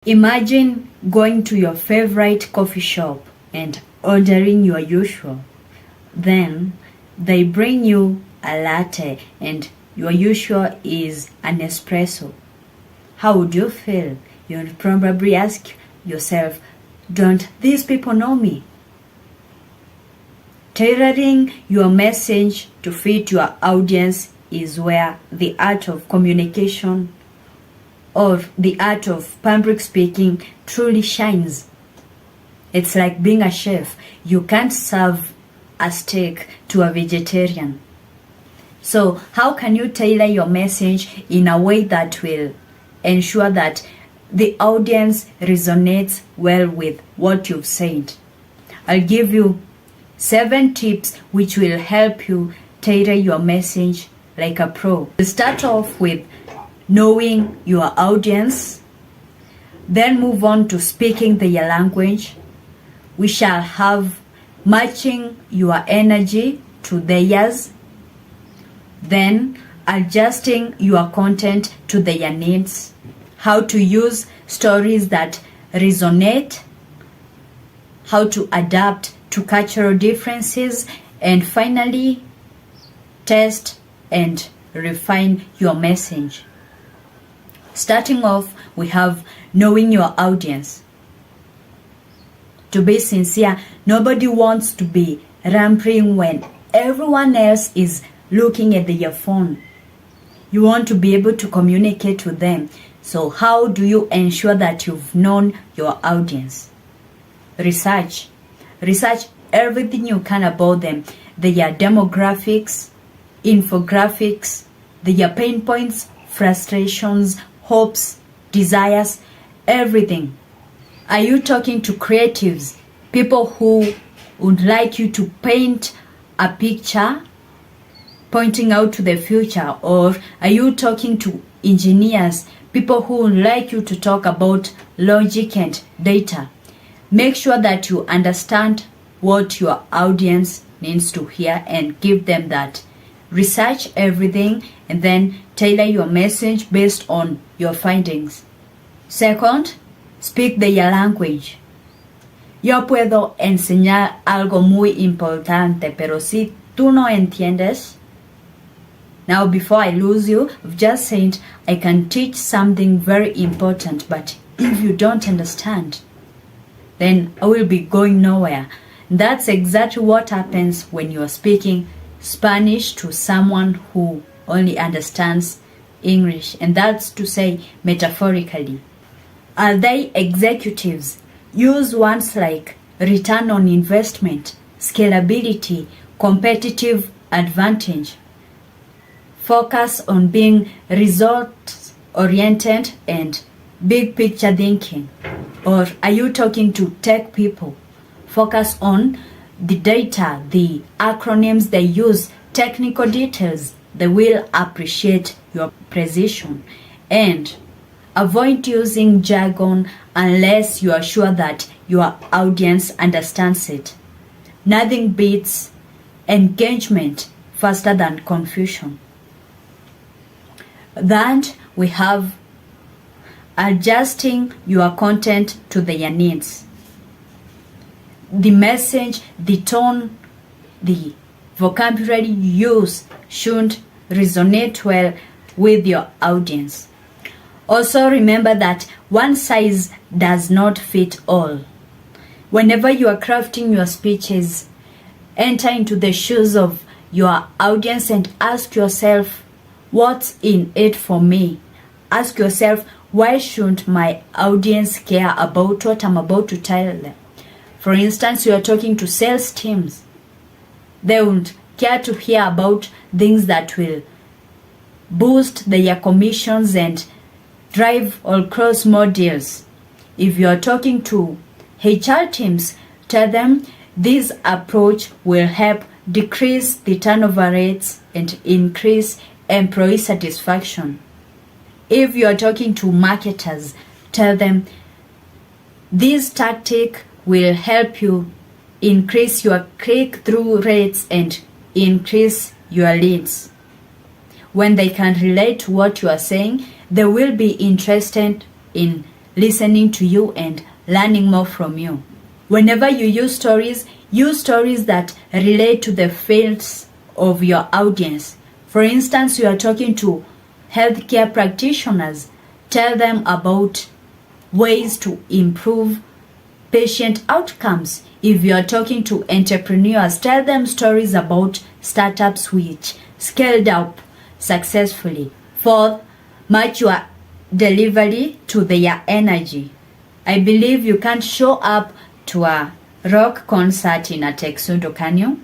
Imagine going to your favorite coffee shop and ordering your usual. Then they bring you a latte and your usual is an espresso. How would you feel? You'd probably ask yourself, don't these people know me? Tailoring your message to fit your audience is where the art of communication or the art of public speaking truly shines. It's like being a chef. You can't serve a steak to a vegetarian. So how can you tailor your message in a way that will ensure that the audience resonates well with what you've said? I'll give you 7 tips which will help you tailor your message like a pro. We'll start off with knowing your audience, then move on to speaking their language. We shall have matching your energy to theirs, then adjusting your content to their needs, how to use stories that resonate, how to adapt to cultural differences, and finally, test and refine your message. Starting off, we have knowing your audience. To be sincere, nobody wants to be rambling when everyone else is looking at their phone. You want to be able to communicate with them. So how do you ensure that you've known your audience? Research. Research everything you can about them. Their demographics, infographics, their pain points, frustrations, hopes, desires, everything. Are you talking to creatives, people who would like you to paint a picture pointing out to the future? Or are you talking to engineers, people who would like you to talk about logic and data? Make sure that you understand what your audience needs to hear and give them that. Research everything and then tailor your message based on your findings. Second, speak their language. Yo puedo enseñar algo muy importante, pero si tú no entiendes. Now, before I lose you, I've just said I can teach something very important, but if you don't understand, then I will be going nowhere. That's exactly what happens when you are speaking Spanish to someone who only understands English, and that's to say metaphorically. Are they executives? Use words like return on investment, scalability, competitive advantage. Focus on being results oriented and big picture thinking. Or are you talking to tech people? Focus on the data, the acronyms they use, technical details. They will appreciate your precision. And avoid using jargon unless you are sure that your audience understands it. Nothing beats engagement faster than confusion. Then we have adjusting your content to their needs. The message, the tone, the vocabulary you use should resonate well with your audience. Also remember that one size does not fit all. Whenever you are crafting your speeches, enter into the shoes of your audience and ask yourself, what's in it for me? Ask yourself, why should my audience care about what I'm about to tell them? For instance, you are talking to sales teams. They would care to hear about things that will boost their commissions and drive or close more deals. If you are talking to HR teams, tell them this approach will help decrease the turnover rates and increase employee satisfaction. If you are talking to marketers, tell them this tactic will help you increase your click-through rates and increase your leads. When they can relate to what you are saying, they will be interested in listening to you and learning more from you. Whenever you use stories that relate to the fields of your audience. For instance, you are talking to healthcare practitioners. Tell them about ways to improve patient outcomes. If you are talking to entrepreneurs, tell them stories about startups which scaled up successfully. Fourth, match your delivery to their energy. I believe you can't show up to a rock concert in a Texundo, can you?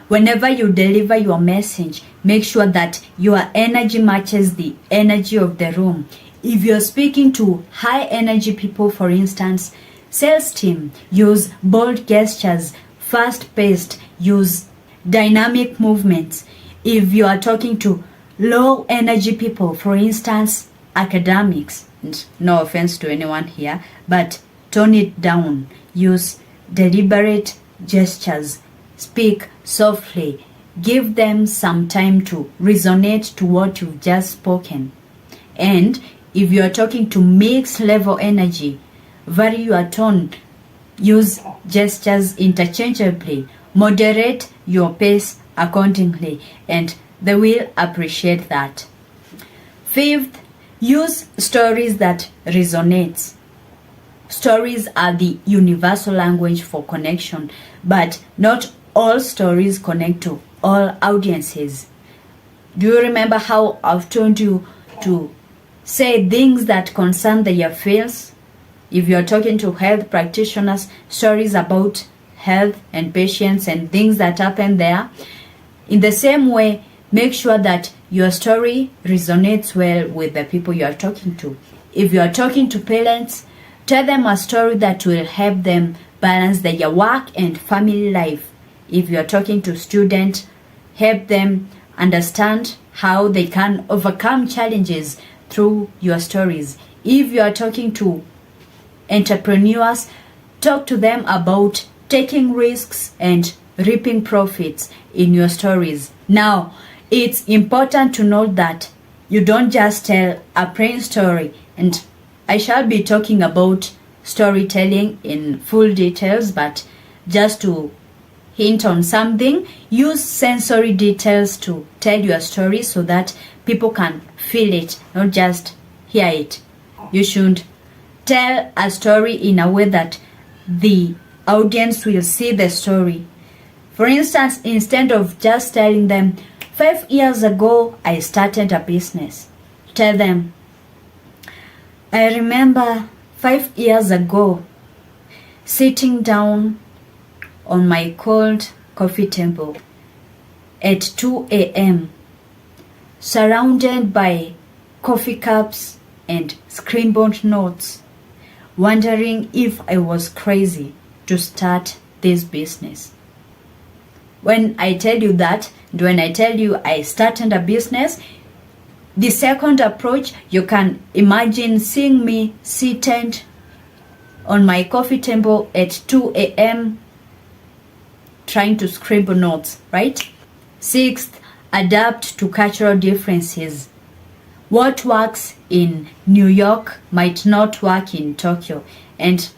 Whenever you deliver your message, make sure that your energy matches the energy of the room. If you're speaking to high energy people, for instance, sales team, use bold gestures, fast-paced, use dynamic movements. If you are talking to low energy people, for instance, academics, and no offense to anyone here, but tone it down. Use deliberate gestures. Speak softly. Give them some time to resonate to what you've just spoken. And if you are talking to mixed level energy, vary your tone. Use gestures interchangeably. Moderate your pace accordingly, and they will appreciate that. Fifth, use stories that resonate. Stories are the universal language for connection, but not all stories connect to all audiences. Do you remember how I've told you to say things that concern their fields? If you're talking to health practitioners, stories about health and patients and things that happen there. In the same way, make sure that your story resonates well with the people you are talking to. If you are talking to parents, tell them a story that will help them balance their work and family life. If you are talking to students, help them understand how they can overcome challenges through your stories. If you are talking to entrepreneurs, talk to them about taking risks and reaping profits in your stories. Now, it's important to note that you don't just tell a plain story, and I shall be talking about storytelling in full details, but just to hint on something, use sensory details to tell your story so that people can feel it, not just hear it. You should tell a story in a way that the audience will see the story. For instance, instead of just telling them, 5 years ago I started a business, tell them, I remember 5 years ago sitting down on my cold coffee table at 2 a.m. surrounded by coffee cups and scribbled notes, wondering if I was crazy to start this business. When I tell you that, and when I tell you I started a business, the second approach, you can imagine seeing me seated on my coffee table at 2 a.m. trying to scribble notes, right? Sixth, adapt to cultural differences. What works in New York might not work in Tokyo, and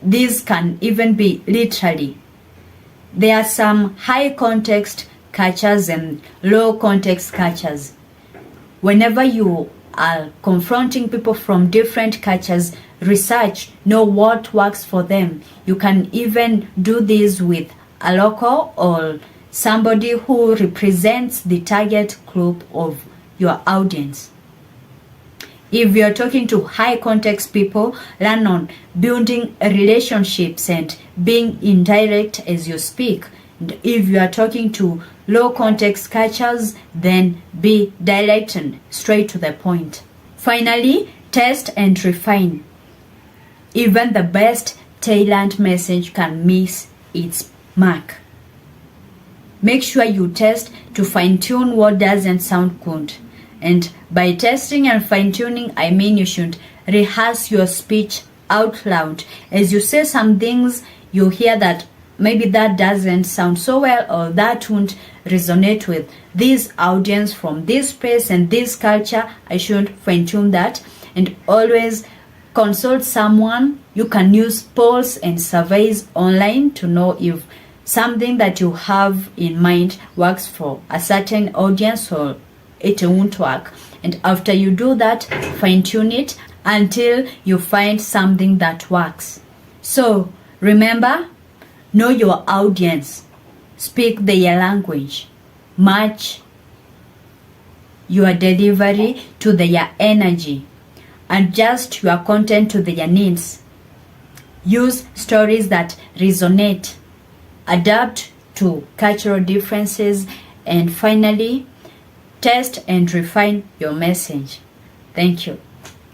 these can even be literally. There are some high context cultures and low context cultures. Whenever you are confronting people from different cultures, research, know what works for them. You can even do this with a local or somebody who represents the target group of your audience. If you're talking to high context people, learn on building relationships and being indirect as you speak. And if you are talking to low context cultures, then be direct and straight to the point. Finally, test and refine. Even the best tailored message can miss its mark. Make sure you test to fine-tune what doesn't sound good. And by testing and fine-tuning, I mean you should rehearse your speech out loud. As you say some things, you hear that maybe that doesn't sound so well, or that won't resonate with this audience from this place and this culture. I should fine-tune that. And always consult someone. You can use polls and surveys online to know if something that you have in mind works for a certain audience or it won't work. And after you do that, fine-tune it until you find something that works. So remember, know your audience, speak their language, match your delivery to their energy, adjust your content to their needs, use stories that resonate, adapt to cultural differences, and finally, test and refine your message. Thank you.